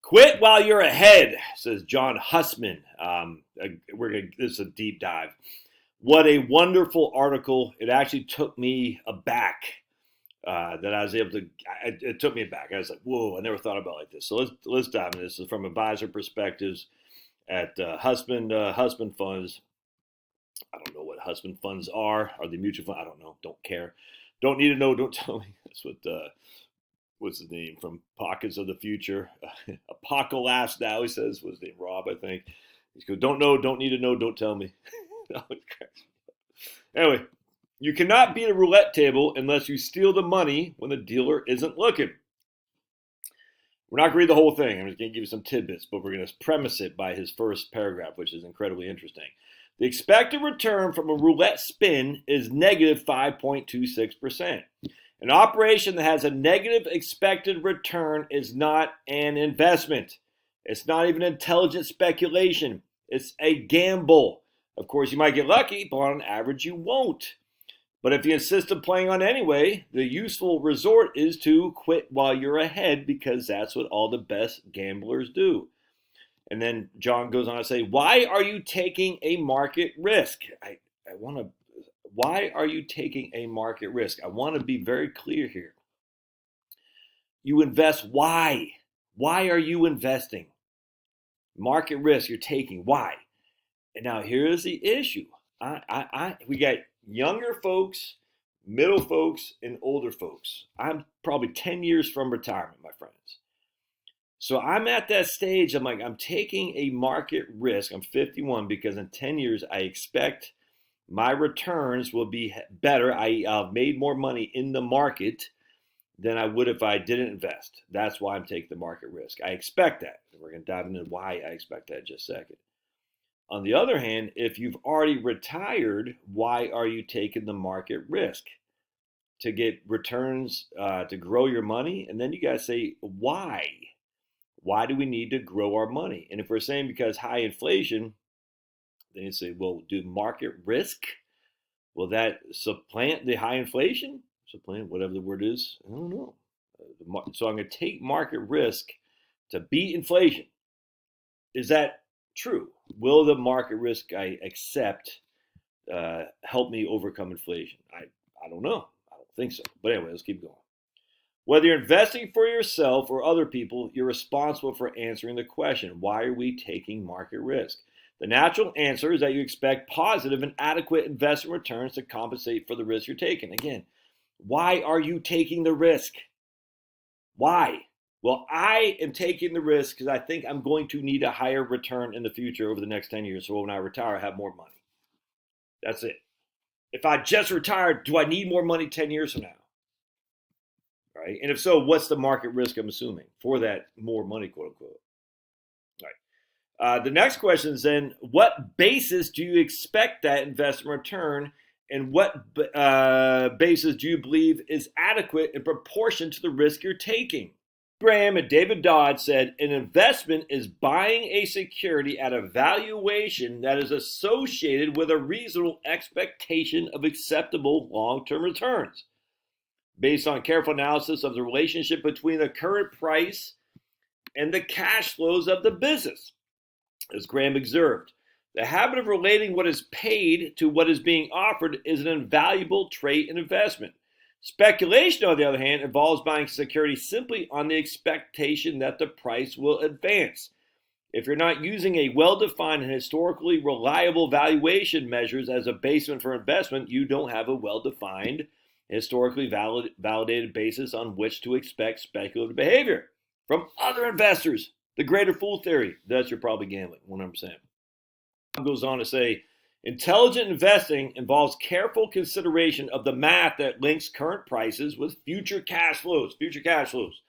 Quit while you're ahead, says John Hussman. This is a deep dive. What a wonderful article. It actually took me aback that I was able to, it took me aback. I was like, whoa, I never thought about it like this. So let's dive into this. This is from advisor perspectives at Husband Funds. I don't know what husband funds are. Are they mutual funds? I don't know. Don't care. Don't need to know. Don't tell me. That's what, what's his name from Pockets of the Future? Apocalypse now, he says. What's his name? Rob, I think. He goes, don't know, don't need to know, don't tell me. Anyway, you cannot beat a roulette table unless you steal the money when the dealer isn't looking. We're not going to read the whole thing. I'm just going to give you some tidbits, but we're going to premise it by his first paragraph, which is incredibly interesting. The expected return from a roulette spin is negative 5.26%. An operation that has a negative expected return is not an investment. It's not even intelligent speculation. It's a gamble. Of course, you might get lucky, but on average, you won't. But if you insist on playing on anyway, the useful resort is to quit while you're ahead, because that's what all the best gamblers do. And then John goes on to say, why are you taking a market risk? Why are you taking a market risk? I want to be very clear here. You invest. Why? Why are you investing? Market risk you're taking. Why? And now here is the issue. We got younger folks, middle folks, and older folks. I'm probably 10 years from retirement, my friends. So I'm at that stage. I'm taking a market risk. I'm 51 because in 10 years, I expect my returns will be better. I've made more money in the market than I would if I didn't invest. That's why I'm taking the market risk. I expect that. We're going to dive into why I expect that in just a second. On the other hand, if you've already retired, why are you taking the market risk? To get returns, to grow your money? And then you got to say, why? Why do we need to grow our money? And if we're saying because high inflation, then you say, well, do market risk, will that supplant the high inflation? Supplant, whatever the word is, I don't know. So I'm going to take market risk to beat inflation. Is that true? Will the market risk I accept help me overcome inflation? I don't know. I don't think so. But anyway, let's keep going. Whether you're investing for yourself or other people, you're responsible for answering the question, why are we taking market risk? The natural answer is that you expect positive and adequate investment returns to compensate for the risk you're taking. Again, why are you taking the risk? Why? Well, I am taking the risk because I think I'm going to need a higher return in the future over the next 10 years. So when I retire, I have more money. That's it. If I just retired, do I need more money 10 years from now? Right? And if so, what's the market risk I'm assuming for that more money, quote unquote? Right. The next question is then, what basis do you expect that investment return, and what basis do you believe is adequate in proportion to the risk you're taking? Graham and David Dodd said, an investment is buying a security at a valuation that is associated with a reasonable expectation of acceptable long-term returns, based on careful analysis of the relationship between the current price and the cash flows of the business. As Graham observed, the habit of relating what is paid to what is being offered is an invaluable trait in investment. Speculation, on the other hand, involves buying security simply on the expectation that the price will advance. If you're not using a well-defined and historically reliable valuation measures as a basis for investment, you don't have a well-defined, historically validated basis on which to expect speculative behavior from other investors. The greater fool theory. Thus, you're probably gambling, 100%. Goes on to say, intelligent investing involves careful consideration of the math that links current prices with future cash flows. Future cash flows.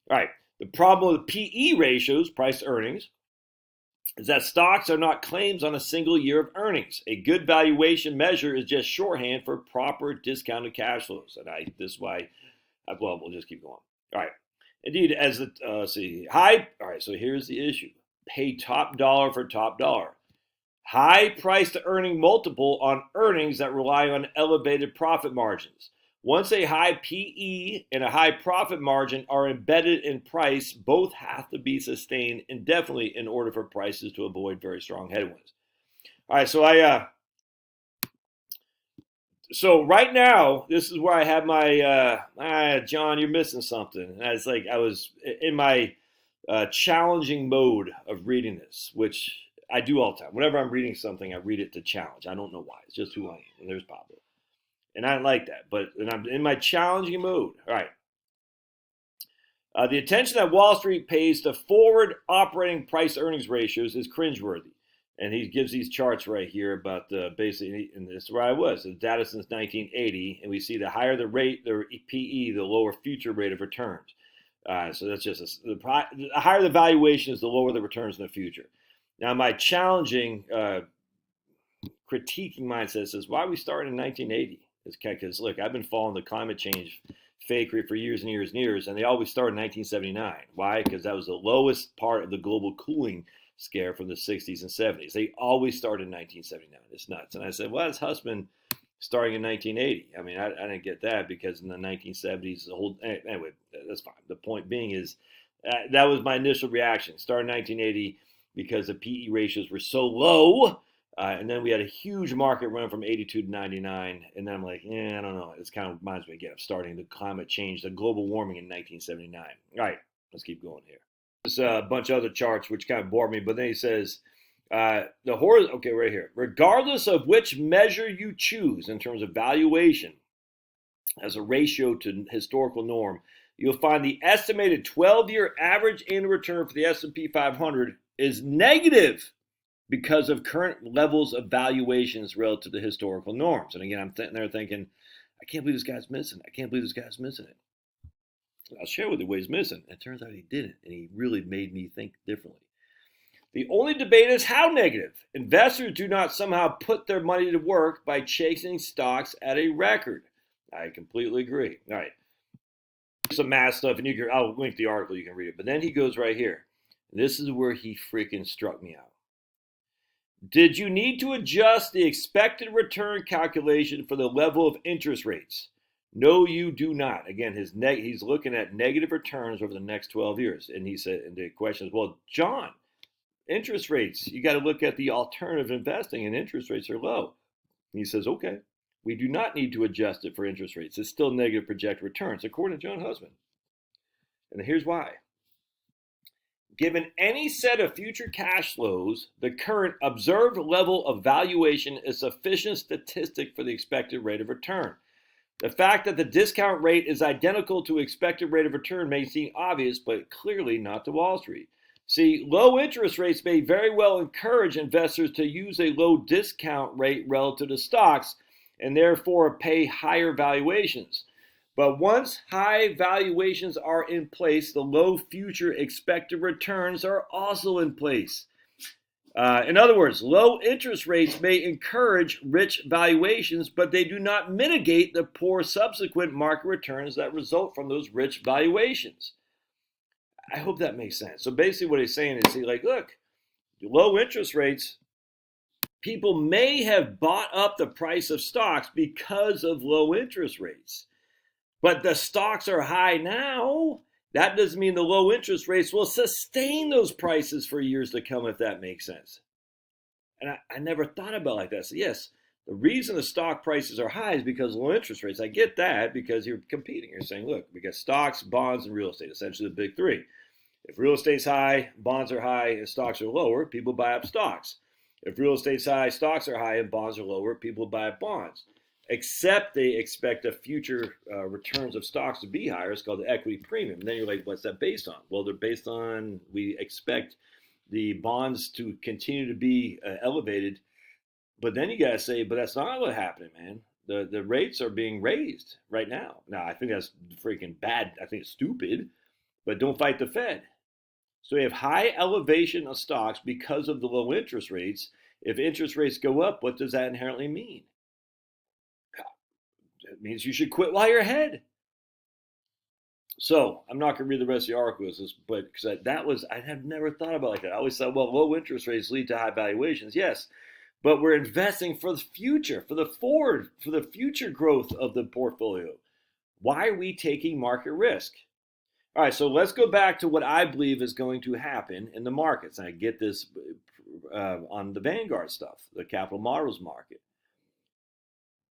All right. The problem with PE ratios, price to earnings, is that stocks are not claims on a single year of earnings. A good valuation measure is just shorthand for proper discounted cash flows. And this is why, well, we'll just keep going. All right. Indeed, as the, all right, so here's the issue. Pay top dollar for top dollar. High price to earning multiple on earnings that rely on elevated profit margins. Once a high PE and a high profit margin are embedded in price, both have to be sustained indefinitely in order for prices to avoid very strong headwinds. All right, so right now, this is where I have my John, you're missing something. And it's like I was in my challenging mode of reading this, which I do all the time. Whenever I'm reading something, I read it to challenge. I don't know why. It's just who I am. And there's Pablo. And I don't like that. But I'm in my challenging mode. All right. The attention that Wall Street pays to forward operating price earnings ratios is cringeworthy. And he gives these charts right here about basically, and this is where I was, the data since 1980, and we see the higher the rate, the PE, the lower future rate of returns. So that's just the higher the valuation is, the lower the returns in the future. Now, my challenging critiquing mindset says, why are we starting in 1980? Because look, I've been following the climate change fakery for years and years and years, and they always start in 1979. Why? Because that was the lowest part of the global cooling scare from the 60s and 70s. They always start in 1979. It's nuts. And I said, well, that's Husband starting in 1980. I mean, I didn't get that because in the 1970s, the whole, anyway, that's fine. The point being is that was my initial reaction. Started in 1980 because the PE ratios were so low. And then we had a huge market run from 82 to 99. And then I'm like, I don't know. It's kind of reminds me again of starting the climate change, the global warming in 1979. All right, let's keep going here. There's a bunch of other charts which kind of bore me, but then he says, okay, right here. Regardless of which measure you choose in terms of valuation as a ratio to historical norm, you'll find the estimated 12-year average annual return for the S&P 500 is negative because of current levels of valuations relative to historical norms. And again, I'm sitting there thinking, I can't believe this guy's missing it. I can't believe this guy's missing it. I'll share with you what he's missing. It turns out he didn't, and he really made me think differently. The only debate is how negative. Investors do not somehow put their money to work by chasing stocks at a record. I completely agree. All right. Some math stuff, and I'll link the article, you can read it. But then he goes right here. This is where he freaking struck me out. Did you need to adjust the expected return calculation for the level of interest rates? No, you do not. Again, he's looking at negative returns over the next 12 years. And he said, and the question is, well, John, interest rates, you got to look at the alternative investing, and interest rates are low. And he says, okay, we do not need to adjust it for interest rates. It's still negative projected returns, according to John Husband. And here's why. Given any set of future cash flows, the current observed level of valuation is sufficient statistic for the expected rate of return. The fact that the discount rate is identical to expected rate of return may seem obvious, but clearly not to Wall Street. See, low interest rates may very well encourage investors to use a low discount rate relative to stocks and therefore pay higher valuations. But once high valuations are in place, the low future expected returns are also in place. In other words, low interest rates may encourage rich valuations, but they do not mitigate the poor subsequent market returns that result from those rich valuations. I hope that makes sense. So basically what he's saying is, look, low interest rates, people may have bought up the price of stocks because of low interest rates. But the stocks are high now. That doesn't mean the low interest rates will sustain those prices for years to come, if that makes sense. And I never thought about it like that. So yes, the reason the stock prices are high is because of low interest rates. I get that because you're competing. You're saying, look, we got stocks, bonds, and real estate, essentially the big three. If real estate's high, bonds are high, and stocks are lower, people buy up stocks. If real estate's high, stocks are high, and bonds are lower, people buy up bonds. Except they expect the future returns of stocks to be higher. It's called the equity premium. And then you're like, what's that based on? Well, they're based on, we expect the bonds to continue to be elevated. But then you got to say, but that's not what's happening, man. The rates are being raised right now. Now, I think that's freaking bad. I think it's stupid. But don't fight the Fed. So you have high elevation of stocks because of the low interest rates. If interest rates go up, what does that inherently mean? It means you should quit while you're ahead. So I'm not going to read the rest of the article, but because I have never thought about it like that. I always thought, well, low interest rates lead to high valuations. Yes, but we're investing for the future, for the future growth of the portfolio. Why are we taking market risk? All right, so let's go back to what I believe is going to happen in the markets. And I get this on the Vanguard stuff, the capital models market.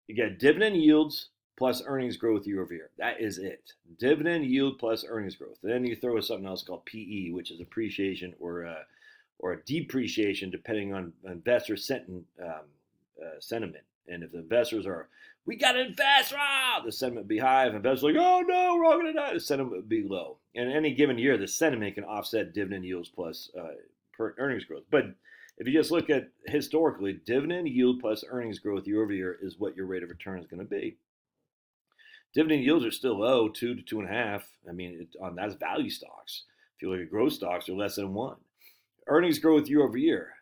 You get dividend yields plus earnings growth year over year. That is it. Dividend yield plus earnings growth. And then you throw something else called PE, which is appreciation or a depreciation, depending on investor sentiment. And if the investors are, we got to invest, the sentiment would be high. If investors are like, oh no, we're all going to die, the sentiment would be low. And in any given year, the sentiment can offset dividend yields plus earnings growth. But if you just look at historically, dividend yield plus earnings growth year over year is what your rate of return is going to be. Dividend yields are still low, 2 to 2.5. I mean, that's value stocks. If you look at growth stocks, they're less than 1. Earnings growth year over year.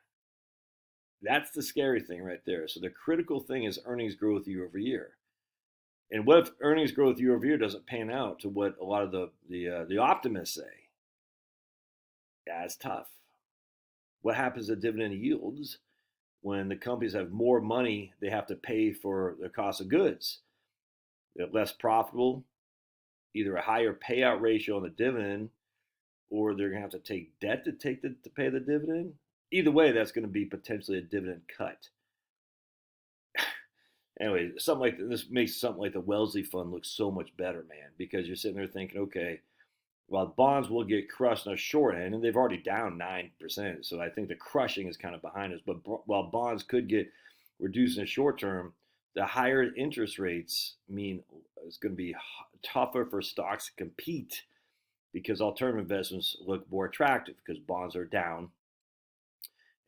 That's the scary thing right there. So the critical thing is earnings growth year over year. And what if earnings growth year over year doesn't pan out to what a lot of the optimists say? That's tough. What happens to dividend yields when the companies have more money they have to pay for the cost of goods? They're less profitable, either a higher payout ratio on the dividend, or they're going to have to take debt to pay the dividend. Either way, that's going to be potentially a dividend cut. Anyway, something like this makes something like the Wellesley Fund look so much better, man, because you're sitting there thinking, okay, well, bonds will get crushed on the short end, and they've already down 9%. So I think the crushing is kind of behind us. But while bonds could get reduced in the short term, the higher interest rates mean it's going to be tougher for stocks to compete because alternative investments look more attractive because bonds are down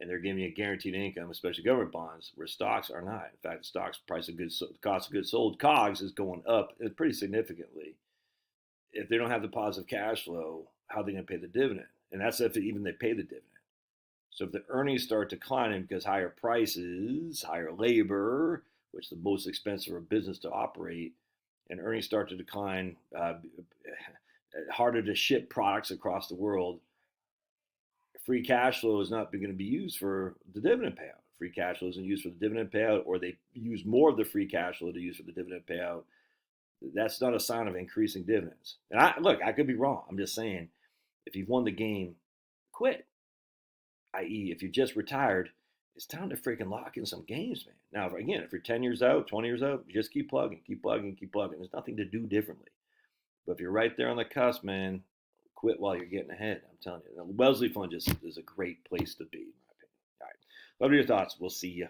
and they're giving you a guaranteed income, especially government bonds, where stocks are not. In fact, the stocks price of goods, cost of goods sold, COGS, is going up pretty significantly. If they don't have the positive cash flow, how are they going to pay the dividend? And that's if even they pay the dividend. So if the earnings start declining because higher prices, higher labor, which is the most expensive for a business to operate, and earnings start to decline, harder to ship products across the world, free cash flow is not going to be used for the dividend payout. Free cash flow isn't used for the dividend payout, or they use more of the free cash flow to use for the dividend payout. That's not a sign of increasing dividends. And I could be wrong. I'm just saying, if you've won the game, quit. I.e., if you just retired, it's time to freaking lock in some games, man. Now, again, if you're 10 years out, 20 years out, just keep plugging, keep plugging, keep plugging. There's nothing to do differently. But if you're right there on the cusp, man, quit while you're getting ahead. I'm telling you. The Wellesley Fund just is a great place to be, in my opinion. All right. Love your thoughts. We'll see you.